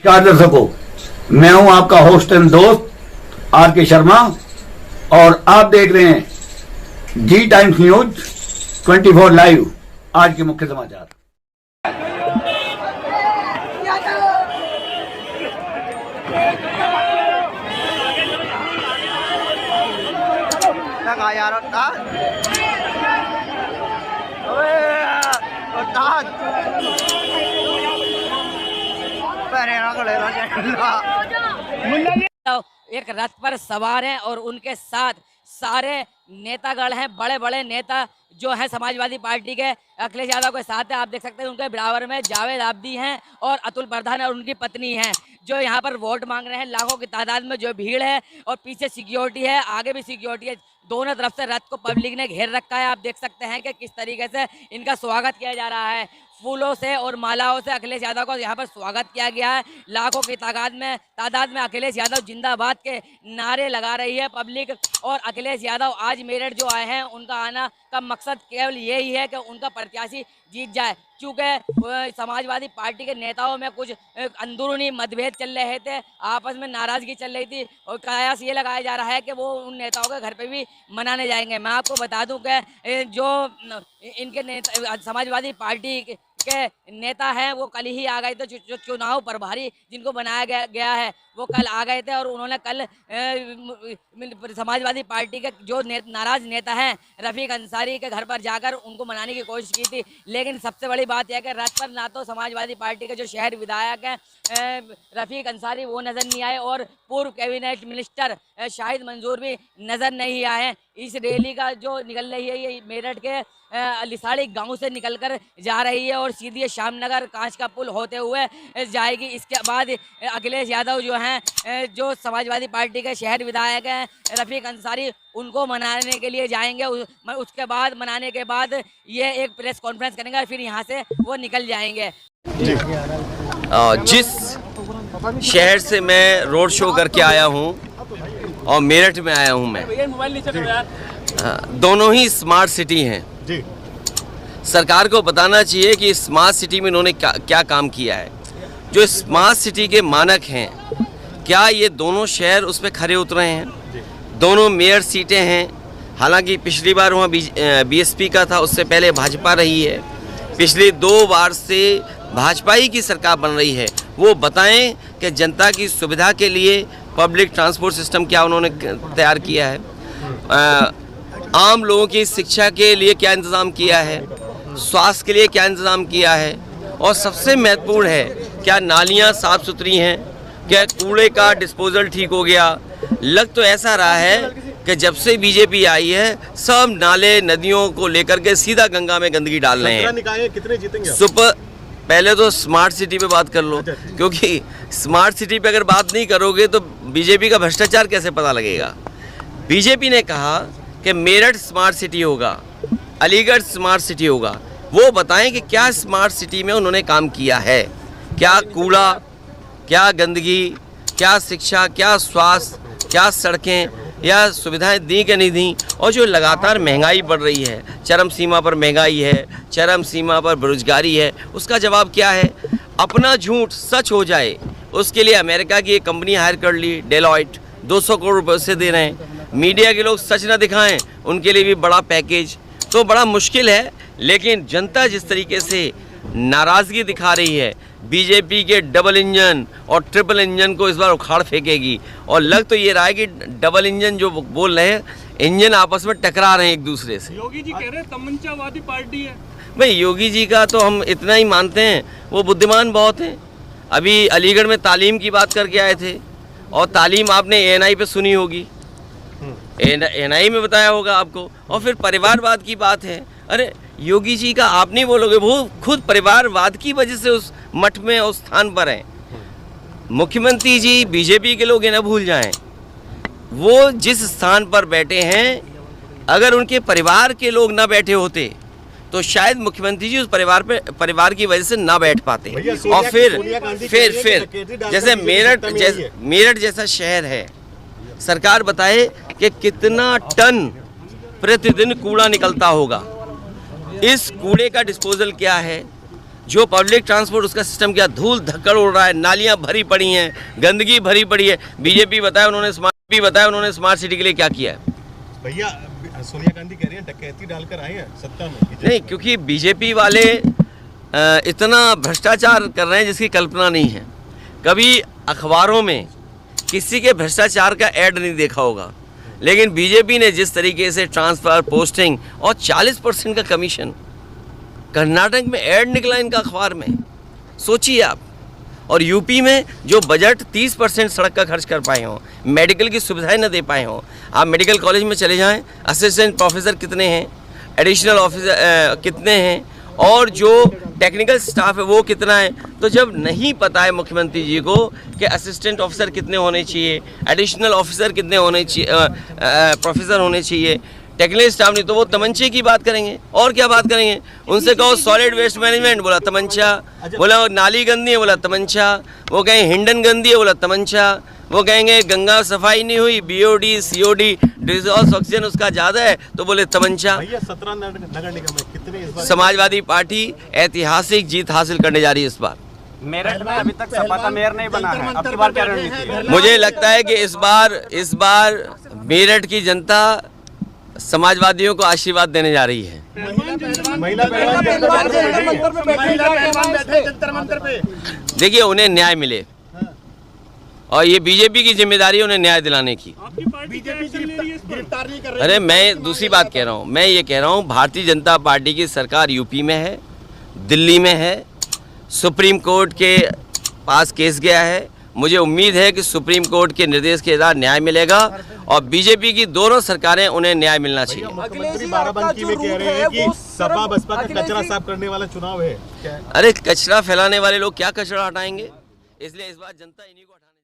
नमस्कार दर्शकों, मैं हूं आपका होस्ट एंड दोस्त आर.के. शर्मा और आप देख रहे हैं जी टाइम्स न्यूज 24 लाइव। आज के मुख्य समाचार। एक रथ पर सवार हैं और उनके साथ सारे नेतागण हैं, बड़े बड़े नेता जो है समाजवादी पार्टी के। अखिलेश यादव के साथ है, आप देख सकते हैं उनके बराबर में जावेद आबदी हैं और अतुल प्रधान और उनकी पत्नी हैं, जो यहाँ पर वोट मांग रहे हैं। लाखों की तादाद में जो भीड़ है और पीछे सिक्योरिटी है, आगे भी सिक्योरिटी है। दोनों तरफ से रथ को पब्लिक ने घेर रखा है। आप देख सकते हैं कि किस तरीके से इनका स्वागत किया जा रहा है। फूलों से और मालाओं से अखिलेश यादव को यहाँ पर स्वागत किया गया है। लाखों की तादाद में अखिलेश यादव जिंदाबाद के नारे लगा रही है पब्लिक। और अखिलेश यादव आज मेरठ जो आए हैं, उनका आना का मकसद केवल यही है कि उनका प्रत्याशी जीत जाए। क्योंकि समाजवादी पार्टी के नेताओं में कुछ अंदरूनी मतभेद चल रहे थे, आपस में नाराजगी चल रही थी और कयास ये लगाया जा रहा है कि वो उन नेताओं के घर पे भी मनाने जाएंगे। मैं आपको बता दूं कि जो इनके नेता समाजवादी पार्टी के नेता हैं वो कल ही आ गए थे। जो चुनाव प्रभारी जिनको बनाया गया है वो कल आ गए थे और उन्होंने कल समाजवादी पार्टी के जो नाराज नेता हैं रफीक अंसारी के घर पर जाकर उनको मनाने की कोशिश की थी। लेकिन सबसे बड़ी बात यह है कि रथ पर ना तो समाजवादी पार्टी के जो शहर विधायक हैं रफीक अंसारी वो नज़र नहीं आए और पूर्व कैबिनेट मिनिस्टर शाहिद मंजूर भी नज़र नहीं आए। इस रैली का जो निकल रही है ये मेरठ के लिसाड़ी गांव से निकलकर जा रही है और सीधे श्यामनगर कांच का पुल होते हुए जाएगी। इसके बाद अखिलेश यादव जो हैं जो समाजवादी पार्टी के शहर विधायक हैं रफीक अंसारी उनको मनाने के लिए जाएंगे। उसके बाद मनाने के बाद ये एक प्रेस कॉन्फ्रेंस करेंगे, फिर यहाँ से वो निकल जाएंगे। जिस शहर से मैं रोड शो करके आया हूँ और मेरठ में आया हूँ मैं, दोनों ही स्मार्ट सिटी हैं। सरकार को बताना चाहिए कि स्मार्ट सिटी में इन्होंने क्या काम किया है। जो स्मार्ट सिटी के मानक हैं, क्या ये दोनों शहर उस पर खरे उतरे हैं? दोनों मेयर सीटें हैं। हालांकि पिछली बार वहाँ बीएसपी का था, उससे पहले भाजपा रही है। पिछली 2 बार से भाजपा ही की सरकार बन रही है। वो बताएं कि जनता की सुविधा के लिए पब्लिक ट्रांसपोर्ट सिस्टम क्या उन्होंने तैयार किया है, आम लोगों की शिक्षा के लिए क्या इंतज़ाम किया है, स्वास्थ्य के लिए क्या इंतज़ाम किया है, और सबसे महत्वपूर्ण है क्या नालियाँ साफ़ सुथरी हैं, क्या कूड़े का डिस्पोजल ठीक हो गया। लग तो ऐसा रहा है कि जब से बीजेपी आई है सब नाले नदियों को लेकर के सीधा गंगा में गंदगी डाल रहे हैं। कितने जीतेंगे? पहले तो स्मार्ट सिटी पे बात कर लो, क्योंकि स्मार्ट सिटी पे अगर बात नहीं करोगे तो बीजेपी का भ्रष्टाचार कैसे पता लगेगा। बीजेपी ने कहा कि मेरठ स्मार्ट सिटी होगा, अलीगढ़ स्मार्ट सिटी होगा। वो बताएं कि क्या स्मार्ट सिटी में उन्होंने काम किया है, क्या कूड़ा, क्या गंदगी, क्या शिक्षा, क्या स्वास्थ्य, क्या सड़कें या सुविधाएं दी कि नहीं दी। और जो लगातार महंगाई बढ़ रही है, चरम सीमा पर महंगाई है, चरम सीमा पर बेरोजगारी है, उसका जवाब क्या है? अपना झूठ सच हो जाए उसके लिए अमेरिका की एक कंपनी हायर कर ली, डेलॉयट, 200 करोड़ रुपये उससे दे रहे हैं। मीडिया के लोग सच ना दिखाएं उनके लिए भी बड़ा पैकेज। तो बड़ा मुश्किल है, लेकिन जनता जिस तरीके से नाराज़गी दिखा रही है, बीजेपी के डबल इंजन और ट्रिपल इंजन को इस बार उखाड़ फेंकेगी। और लग तो ये रहा है कि डबल इंजन जो बोल रहे हैं, इंजन आपस में टकरा रहे हैं एक दूसरे से। योगी जी कह रहे हैं तमंचावादी पार्टी है। भाई योगी जी का तो हम इतना ही मानते हैं, वो बुद्धिमान बहुत हैं। अभी अलीगढ़ में तालीम की बात करके आए थे और तालीम आपने एएनआई पे सुनी होगी, एएनआई में बताया होगा आपको। और फिर परिवारवाद की बात है, अरे योगी जी का आप नहीं बोलोगे, वो खुद परिवारवाद की वजह से उस मठ में उस स्थान पर हैं। मुख्यमंत्री जी बीजेपी के लोग ये ना भूल जाएं, वो जिस स्थान पर बैठे हैं अगर उनके परिवार के लोग ना बैठे होते तो शायद मुख्यमंत्री जी उस परिवार की वजह से ना बैठ पाते। और फिर जैसे मेरठ जैसा शहर है, सरकार बताए कि कितना टन प्रतिदिन कूड़ा निकलता होगा, इस कूड़े का डिस्पोजल क्या है, जो पब्लिक ट्रांसपोर्ट उसका सिस्टम क्या धूल धक्कड़ उड़ रहा है, नालियां भरी पड़ी हैं, गंदगी भरी पड़ी है। बीजेपी बताया उन्होंने स्मार्ट सिटी के लिए क्या किया है। भैया सोनिया गांधी कह रही हैं डकैती डालकर आए हैं सत्ता में। नहीं, क्योंकि बीजेपी वाले इतना भ्रष्टाचार कर रहे हैं जिसकी कल्पना नहीं है। कभी अखबारों में किसी के भ्रष्टाचार का ऐड नहीं देखा होगा, लेकिन बीजेपी ने जिस तरीके से ट्रांसफर, पोस्टिंग और 40% का कमीशन, कर्नाटक में ऐड निकला इनका अखबार में, सोचिए आप। और यूपी में जो बजट 30% सड़क का खर्च कर पाए हों, मेडिकल की सुविधाएं न दे पाए हों। आप मेडिकल कॉलेज में चले जाएं, असिस्टेंट प्रोफेसर कितने हैं, एडिशनल ऑफिसर कितने हैं, और जो टेक्निकल स्टाफ है वो कितना है। तो जब नहीं पता है मुख्यमंत्री जी को कि असिस्टेंट ऑफिसर कितने होने चाहिए, एडिशनल ऑफिसर कितने होने चाहिए, प्रोफेसर होने चाहिए, टेक्निकल स्टाफ नहीं, तो वो तमंचे की बात करेंगे। और क्या बात करेंगे? उनसे कहो सॉलिड वेस्ट मैनेजमेंट, बोला तमंचा, बोला नाली गंदी है, बोला तमंचा, वो कहें हिंडन गंदी है, बोला तमंचा, वो कहेंगे गंगा सफाई नहीं हुई, BOD COD डिजॉल्व ऑक्सीजन उसका ज़्यादा है, तो बोले तमंचा। भैया 17 नगर निगम में कितने इस बार? समाजवादी पार्टी ऐतिहासिक जीत हासिल करने जा रही है इस बार। मेरठ में अभी तक सपा का मेयर नहीं बना है, अब की बार क्या रणनीति है? मुझे लगता है कि इस बार मेरठ की जनता समाजवादियों को आशीर्वाद देने जा रही है। महिला जंतर पे देखिए, उन्हें न्याय मिले, और ये बीजेपी की जिम्मेदारी है उन्हें न्याय दिलाने की। आपकी पार्टी गिरफ्तार नहीं कर रही। अरे मैं दूसरी बात कह रहा हूँ, मैं ये कह रहा हूँ भारतीय जनता पार्टी की सरकार यूपी में है, दिल्ली में है, सुप्रीम कोर्ट के पास केस गया है। मुझे उम्मीद है कि सुप्रीम कोर्ट के निर्देश के आधार न्याय मिलेगा, और बीजेपी की दोनों सरकारें उन्हें न्याय मिलना चाहिए। मुख्यमंत्री बाराबंकी में कह रहे हैं कि सपा बसपा का कचरा साफ करने वाला चुनाव है। अरे कचरा फैलाने वाले लोग क्या कचरा हटाएंगे? इसलिए इस बार जनता इन्हीं को हटाने